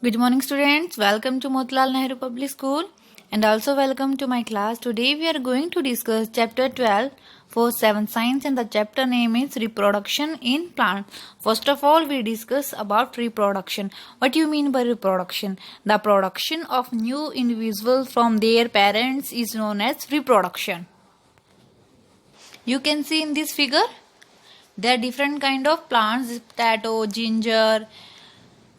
Good morning, students. Welcome to Motilal Nehru Public School and also welcome to my class. Today we are going to discuss chapter 12 for 7 science and the chapter name is reproduction in plant. First of all, we discuss about reproduction. What do you mean by reproduction? The production of new individuals from their parents is known as reproduction. You can see in this figure there are different kind of plants: potato, ginger,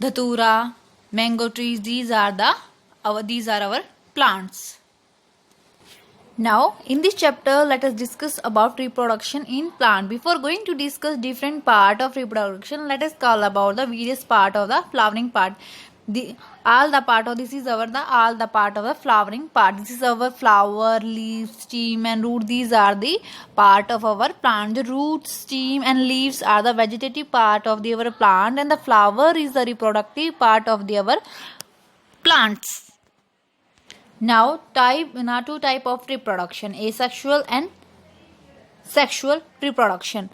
dhatura, mango trees. These are our plants. Now in this chapter let us discuss about reproduction in plant. Before going to discuss different part of reproduction, let us call about the various part of the flowering part. All the part of the flowering part. This is our flower, leaf, stem and root. These are the part of our plant. The roots, stem and leaves are the vegetative part of our plant and the flower is the reproductive part of our plants. Now two type of reproduction: asexual and sexual reproduction.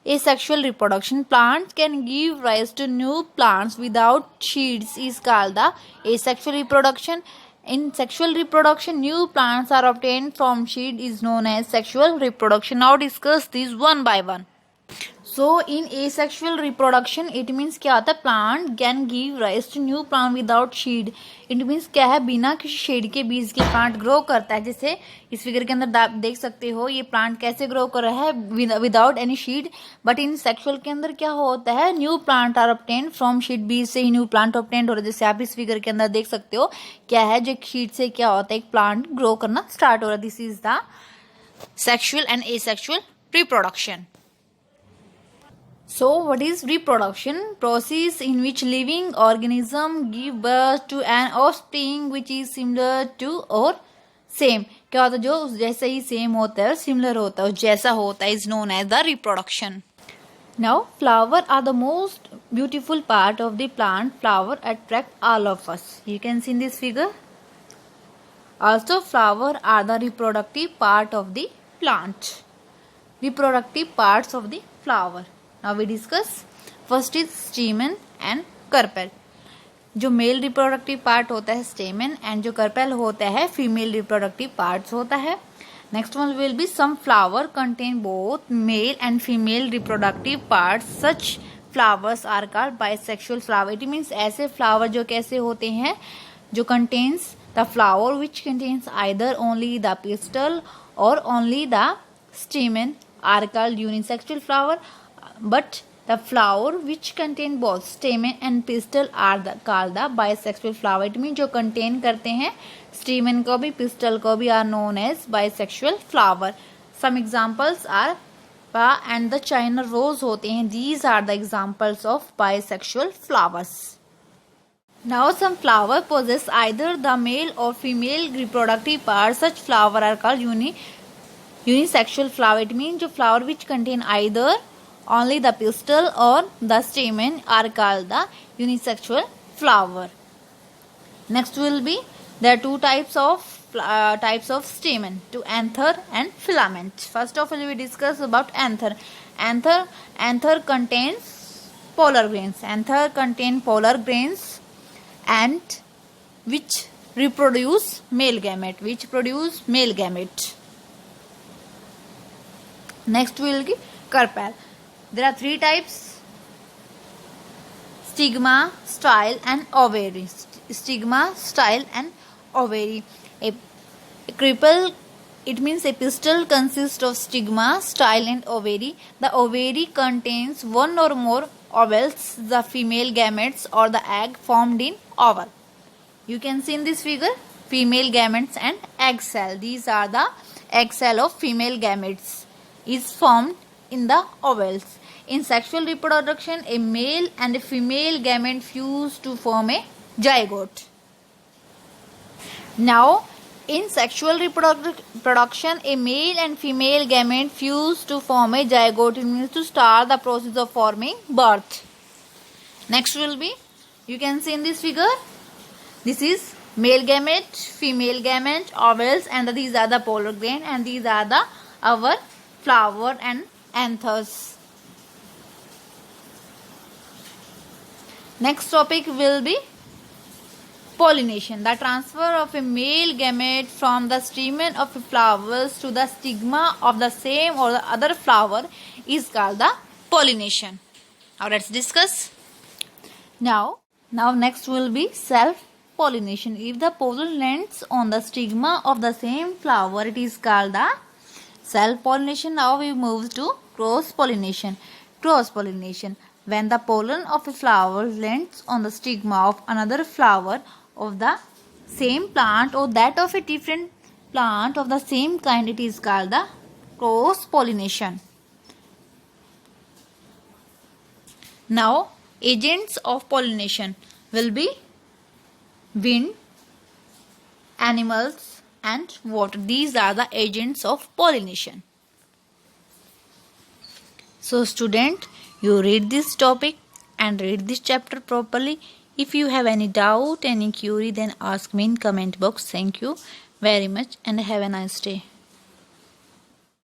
Asexual reproduction: plants can give rise to new plants without seeds is called the asexual reproduction. In sexual reproduction, new plants are obtained from seed is known as sexual reproduction. Now discuss these one by one. So in asexual reproduction it means क्या होता है, plant can give rise to new plant without seed. It means क्या है, बिना किसी shade के बीज के प्लांट ग्रो करता है. जैसे इस फिगर के अंदर देख सकते हो ये प्लांट कैसे ग्रो कर रहा है without any seed. But in sexual के अंदर क्या होता है, new plant are obtain from seed. बीज से ही न्यू प्लांट ऑब्टेन हो रहा है. जैसे आप इस फिगर के अंदर देख सकते हो क्या है, जो सीड से क्या होता है, एक प्लांट ग्रो करना स्टार्ट हो रहा है. This is the sexual and asexual reproduction. So what is reproduction? Process in which living organism give birth to an offspring which is similar to or same. क्या होता है, जो जैसे ही सेम होता है, सिमिलर होता है, जैसा होता है, is known as the reproduction. Now flower are the most beautiful part of the plant. Flower attract all of us. You can see in this figure. Also flower are the reproductive part of the plant. Reproductive parts of the flower. Now we discuss. First is stamen and carpel. जो male reproductive part होता है स्टेमन and जो carpel होता है female reproductive parts होता है. Next one will be some flower contain both male and female reproductive parts. Such flowers are called bisexual flower. It means ऐसे flower जो कैसे होते हैं, जो contains the flower which contains either only the pistil और only the stamen are called unisexual flower. But the flower which contain both stamen and pistil are called the bisexual flower. It means जो contain करते हैं stamen को भी pistil को भी are known as bisexual flower. Some examples are and the China rose होते हैं. These are the examples of bisexual flowers. Now some flower possess either the male or female reproductive parts. Such flower are called unisexual flower. It means जो flower which contain either only the pistil or the stamen are called the unisexual flower. Next will be there are two types of stamen, to anther and filament. First of all we discuss about anther. Anther contains polar grains. Anther contain polar grains and which reproduce male gamete. Next will be carpel. There are three types: stigma, style and ovary. Stigma, style and ovary. A carpel, it means a pistil consists of stigma, style and ovary. The ovary contains one or more ovals, the female gametes or the egg formed in oval. You can see in this figure female gametes and egg cell. These are the egg cell of female gametes is formed in the ovals. In sexual reproduction, a male and a female gamete fuse to form a zygote. Now, in sexual reproduction, a male and female gamete fuse to form a zygote. It means to start the process of forming birth. Next will be, you can see in this figure, this is male gamete, female gamete, ovals, and these are the polar grain, and these are our flower and anthers. Next topic will be Pollination, the transfer of a male gamete from the stamen of a flower to the stigma of the same or the other flower is called the pollination. Now let's discuss. Now next will be self-pollination. If the pollen lands on the stigma of the same flower, it is called the self-pollination. Now we move to cross-pollination. Cross-pollination. When the pollen of a flower lands on the stigma of another flower of the same plant or that of a different plant of the same kind, it is called the cross-pollination. Now, agents of pollination will be wind, animals and water. These are the agents of pollination. So student, you read this topic and read this chapter properly. If you have any doubt, any query, then ask me in comment box. Thank you very much and have a nice day.